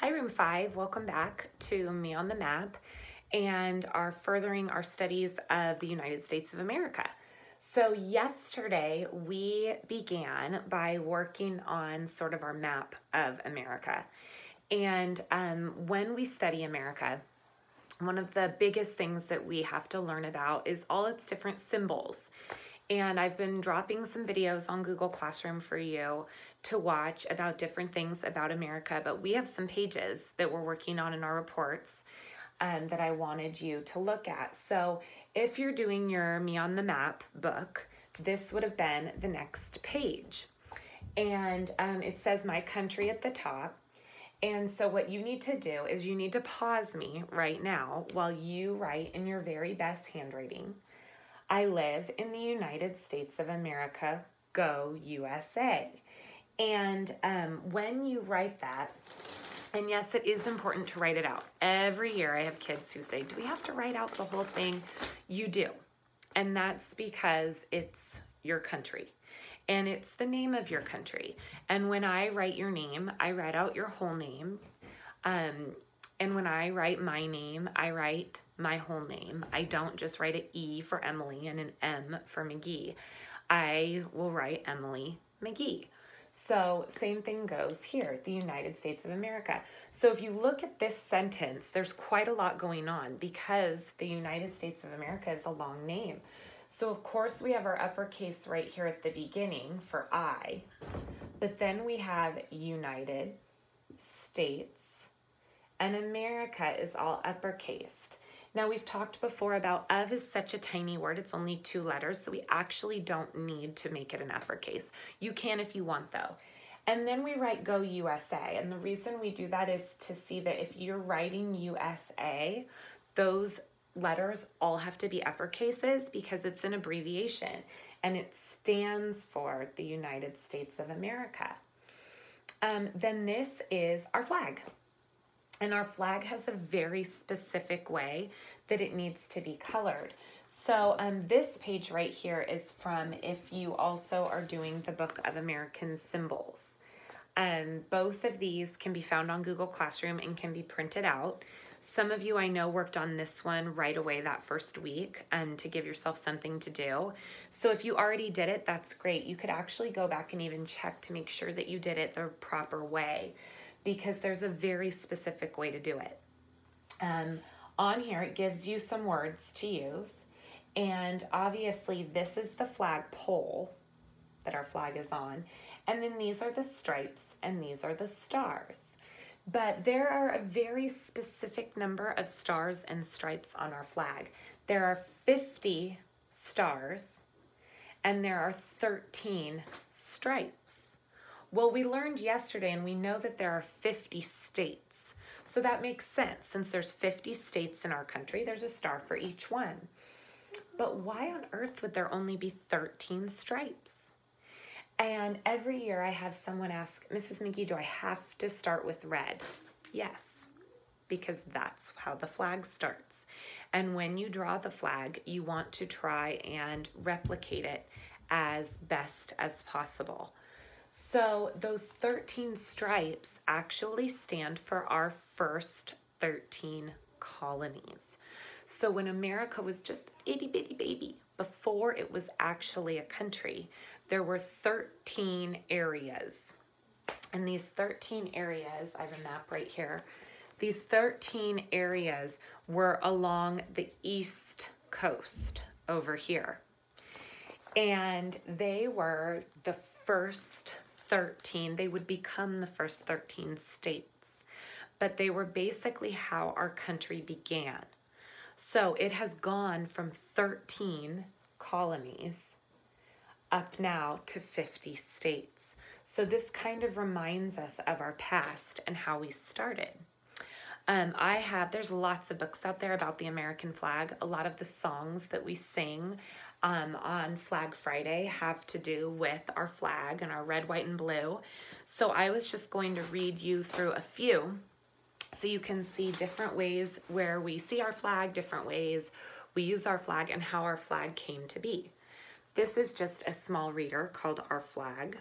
Hi, Room 5. Welcome back to Me on the Map and our furthering our studies of the United States of America. So yesterday we began by working on sort of our map of America. And when we study America, one of the biggest things that we have to learn about is all its different symbols. And I've been dropping some videos on Google Classroom for you to watch about different things about America, but we have some pages that we're working on in our reports that I wanted you to look at. So if you're doing your Me on the Map book, this would have been the next page. And it says My Country at the top. And so what you need to do is you need to pause me right now while you write in your very best handwriting, I live in the United States of America, go USA. And when you write that, and yes, it is important to write it out. Every year I have kids who say, do we have to write out the whole thing? You do. And that's because it's your country. And it's the name of your country. And when I write your name, I write out your whole name. And when I write my name, I write my whole name. I don't just write an E for Emily and an M for McGee. I will write Emily McGee. So same thing goes here, the United States of America. So if you look at this sentence, there's quite a lot going on because the United States of America is a long name. So of course we have our uppercase right here at the beginning for I, but then we have United States, and America is all uppercased. Now we've talked before about of is such a tiny word, it's only 2 letters, so we actually don't need to make it an uppercase. You can if you want though. And then we write go USA, and the reason we do that is to see that if you're writing USA, those letters all have to be uppercases because it's an abbreviation and it stands for the United States of America. Then this is our flag. And our flag has a very specific way that it needs to be colored. So this page right here is from if you also are doing the Book of American Symbols. Both of these can be found on Google Classroom and can be printed out. Some of you I know worked on this one right away that first week and to give yourself something to do. So if you already did it, that's great. You could actually go back and even check to make sure that you did it the proper way, because there's a very specific way to do it. On here, it gives you some words to use. And obviously, this is the flag pole that our flag is on. And then these are the stripes, and these are the stars. But there are a very specific number of stars and stripes on our flag. There are 50 stars, and there are 13 stripes. Well, we learned yesterday, and we know that there are 50 states. So that makes sense. Since there's 50 states in our country, there's a star for each one. But why on earth would there only be 13 stripes? And every year I have someone ask, Mrs. McGee, do I have to start with red? Yes, because that's how the flag starts. And when you draw the flag, you want to try and replicate it as best as possible. So those 13 stripes actually stand for our first 13 colonies. So when America was just an itty bitty baby, before it was actually a country, there were 13 areas. And these 13 areas, I have a map right here, these 13 areas were along the East Coast over here. And they were the first 13, they would become the first 13 states, but they were basically how our country began. So it has gone from 13 colonies up now to 50 states. So this kind of reminds us of our past and how we started. There's lots of books out there about the American flag. A lot of the songs that we sing on Flag Friday have to do with our flag and our red, white, and blue. So I was just going to read you through a few so you can see different ways where we see our flag, different ways we use our flag, and how our flag came to be. This is just a small reader called Our Flag.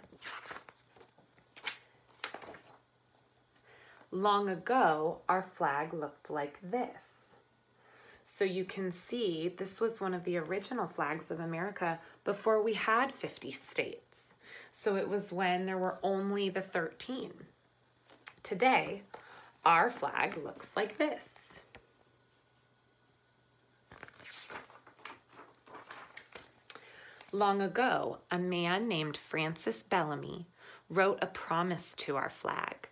Long ago, our flag looked like this. So you can see this was one of the original flags of America before we had 50 states. So it was when there were only the 13. Today, our flag looks like this. Long ago, a man named Francis Bellamy wrote a promise to our flag.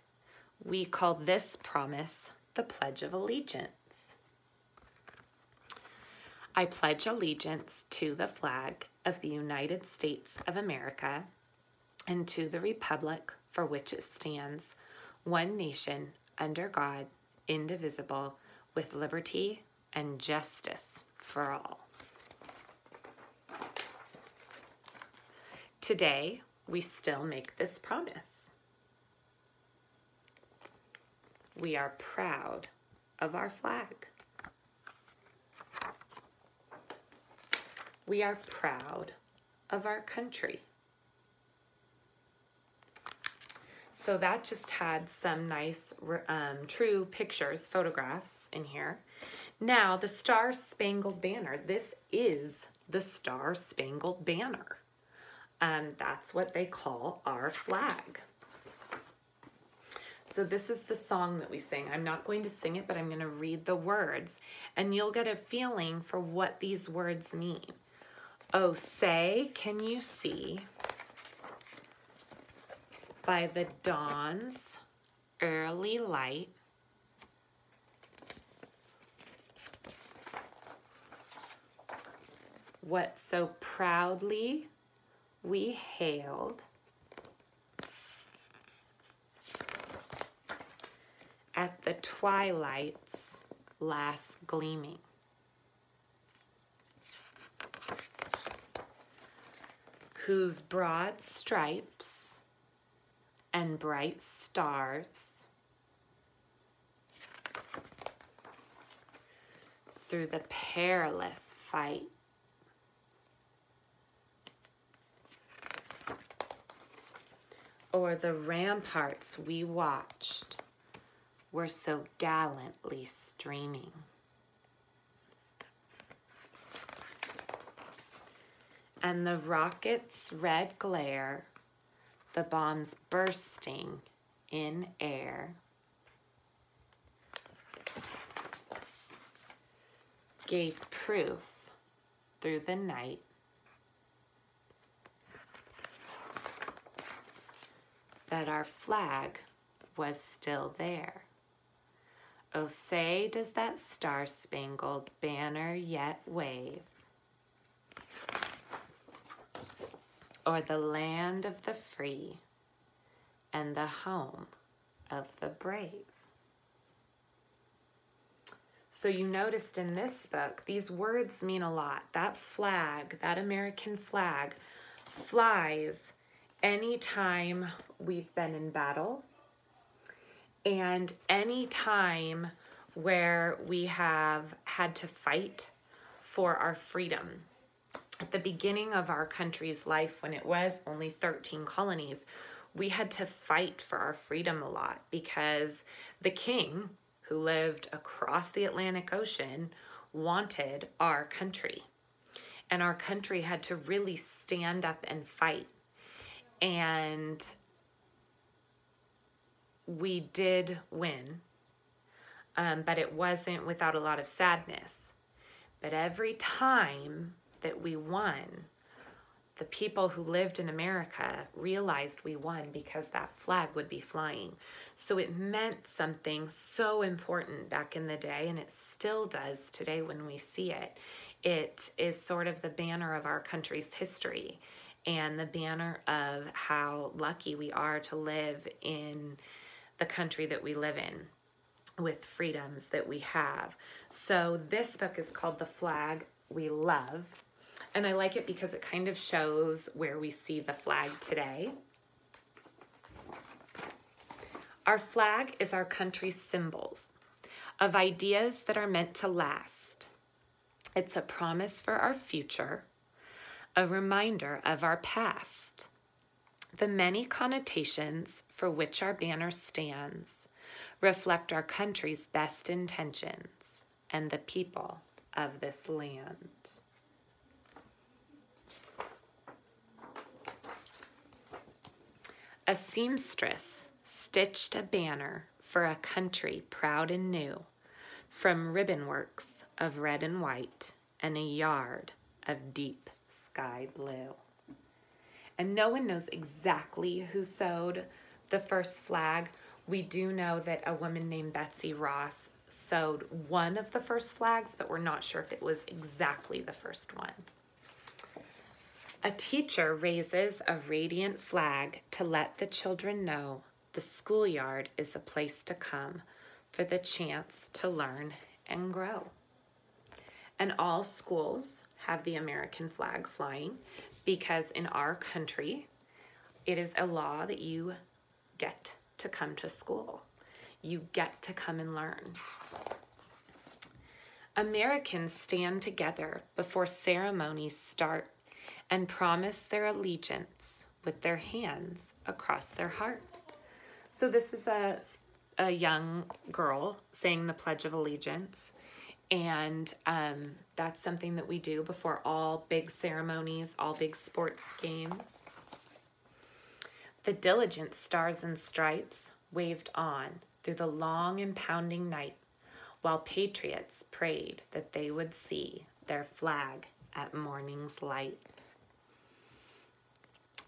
We call this promise the Pledge of Allegiance. I pledge allegiance to the flag of the United States of America and to the republic for which it stands, one nation, under God, indivisible, with liberty and justice for all. Today, we still make this promise. We are proud of our flag. We are proud of our country. So that just had some nice true pictures, photographs in here. Now the Star-Spangled Banner. This is the Star-Spangled Banner. That's what they call our flag. So this is the song that we sing. I'm not going to sing it, but I'm going to read the words, and you'll get a feeling for what these words mean. Oh, say, can you see by the dawn's early light what so proudly we hailed at the twilight's last gleaming. Whose broad stripes and bright stars through the perilous fight o'er the ramparts we watched were so gallantly streaming. And the rocket's red glare, the bombs bursting in air, gave proof through the night that our flag was still there. Oh, say, does that star-spangled banner yet wave o'er the land of the free and the home of the brave? So you noticed in this book, these words mean a lot. That flag, that American flag, flies anytime we've been in battle and any time where we have had to fight for our freedom. At the beginning of our country's life, when it was only 13 colonies, we had to fight for our freedom a lot because the king, who lived across the Atlantic Ocean, wanted our country. And our country had to really stand up and fight. And we did win, but it wasn't without a lot of sadness. But every time that we won, the people who lived in America realized we won because that flag would be flying. So it meant something so important back in the day, and it still does today when we see it. It is sort of the banner of our country's history and the banner of how lucky we are to live in the country that we live in with freedoms that we have. So this book is called The Flag We Love. And I like it because it kind of shows where we see the flag today. Our flag is our country's symbols of ideas that are meant to last. It's a promise for our future, a reminder of our past. The many connotations for which our banner stands reflect our country's best intentions and the people of this land. A seamstress stitched a banner for a country proud and new, from ribbon works of red and white and a yard of deep sky blue. And no one knows exactly who sewed the first flag. We do know that a woman named Betsy Ross sewed one of the first flags, but we're not sure if it was exactly the first one. A teacher raises a radiant flag to let the children know the schoolyard is a place to come for the chance to learn and grow. And all schools have the American flag flying because in our country, it is a law that you get to come to school. You get to come and learn. Americans stand together before ceremonies start and promise their allegiance with their hands across their heart. So this is a young girl saying the Pledge of Allegiance, and that's something that we do before all big ceremonies, all big sports games. The diligent stars and stripes waved on through the long and pounding night, while patriots prayed that they would see their flag at morning's light.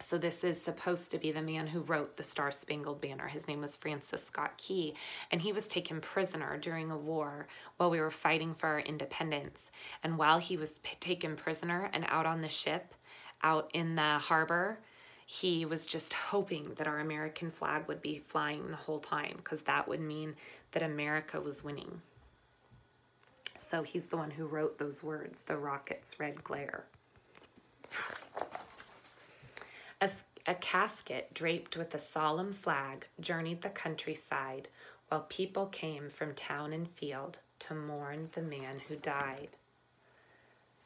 So this is supposed to be the man who wrote the Star-Spangled Banner. His name was Francis Scott Key, and he was taken prisoner during a war while we were fighting for our independence. And while he was taken prisoner and out on the ship, out in the harbor, he was just hoping that our American flag would be flying the whole time, because that would mean that America was winning. So he's the one who wrote those words, the rocket's red glare. A casket draped with a solemn flag journeyed the countryside while people came from town and field to mourn the man who died.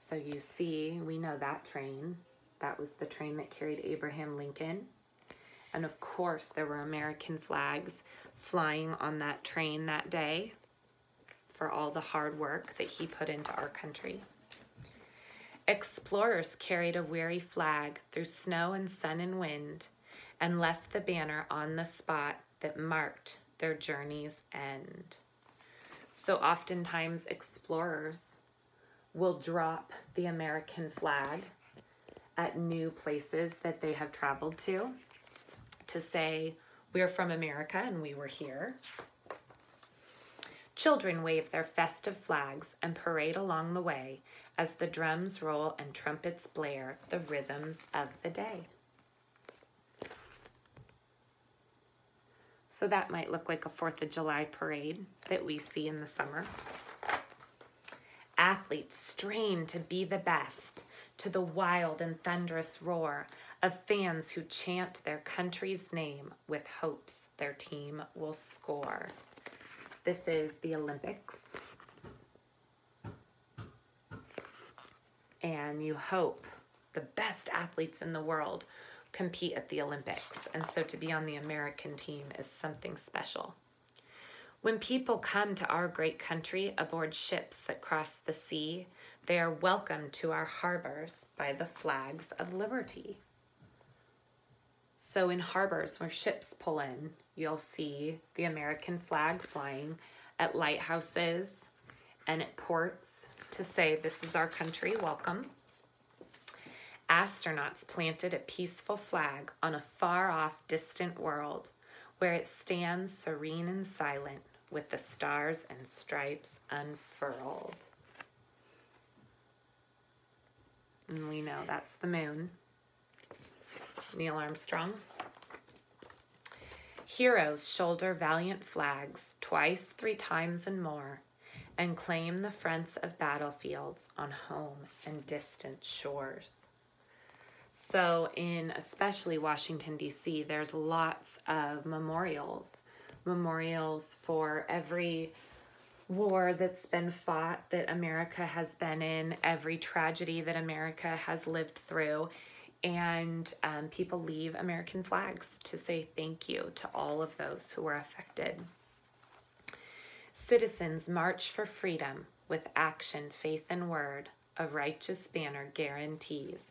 So you see, we know that train. That was the train that carried Abraham Lincoln. And of course, there were American flags flying on that train that day for all the hard work that he put into our country. Explorers carried a weary flag through snow and sun and wind and left the banner on the spot that marked their journey's end. So oftentimes explorers will drop the American flag at new places that they have traveled to say, we're from America and we were here. Children wave their festive flags and parade along the way as the drums roll and trumpets blare the rhythms of the day. So that might look like a 4th of July parade that we see in the summer. Athletes strain to be the best to the wild and thunderous roar of fans who chant their country's name with hopes their team will score. This is the Olympics. And you hope the best athletes in the world compete at the Olympics. And so to be on the American team is something special. When people come to our great country aboard ships that cross the sea, they are welcomed to our harbors by the flags of liberty. So in harbors where ships pull in, you'll see the American flag flying at lighthouses and at ports to say, this is our country, welcome. Astronauts planted a peaceful flag on a far-off distant world where it stands serene and silent with the stars and stripes unfurled. And we know that's the moon. Neil Armstrong. Heroes shoulder valiant flags twice, 3 times, and more, and claim the fronts of battlefields on home and distant shores. So in especially Washington, D.C., there's lots of memorials for every war that's been fought, that America has been in, every tragedy that America has lived through. And people leave American flags to say thank you to all of those who were affected. Citizens march for freedom with action, faith, and word. A righteous banner guarantees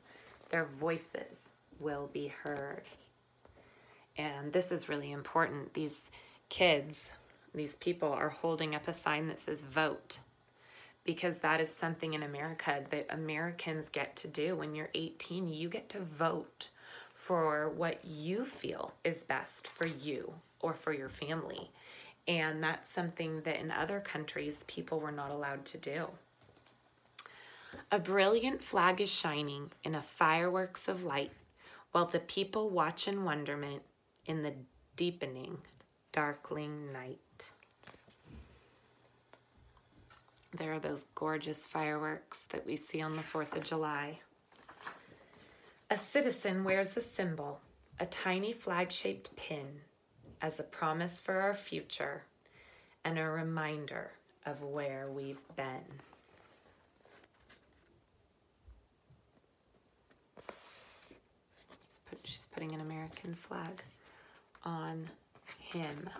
their voices will be heard. And this is really important. These kids, these people are holding up a sign that says vote, because that is something in America that Americans get to do. When you're 18, you get to vote for what you feel is best for you or for your family. And that's something that in other countries, people were not allowed to do. A brilliant flag is shining in a fireworks of light, while the people watch in wonderment in the deepening, darkling night. There are those gorgeous fireworks that we see on the 4th of July. A citizen wears a symbol, a tiny flag-shaped pin, as a promise for our future and a reminder of where we've been. She's putting an American flag on him.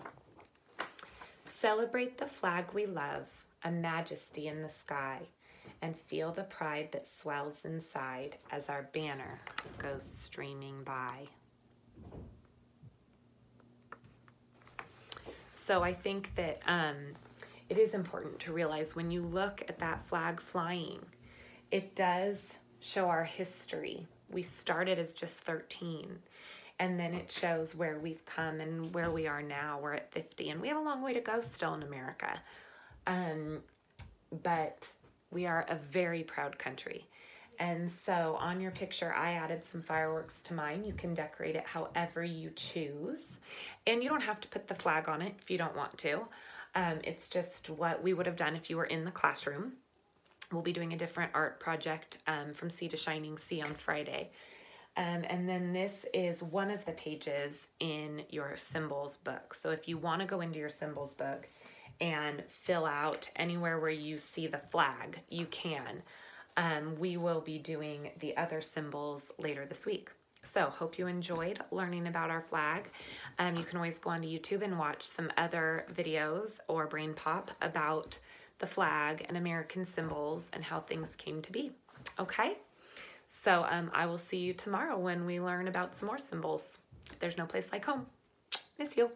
Celebrate the flag we love, a majesty in the sky, and feel the pride that swells inside as our banner goes streaming by. So I think that it is important to realize when you look at that flag flying, it does show our history. We started as just 13, and then it shows where we've come and where we are now. We're at 50, and we have a long way to go still in America. But we are a very proud country. And so on your picture, I added some fireworks to mine. You can decorate it however you choose. And you don't have to put the flag on it if you don't want to. It's just what we would have done if you were in the classroom. We'll be doing a different art project from Sea to Shining Sea on Friday. And then this is one of the pages in your symbols book. So if you want to go into your symbols book and fill out anywhere where you see the flag, you can. We will be doing the other symbols later this week. So hope you enjoyed learning about our flag. You can always go onto YouTube and watch some other videos or Brain Pop about the flag and American symbols and how things came to be. Okay? So I will see you tomorrow when we learn about some more symbols. There's no place like home. Miss you.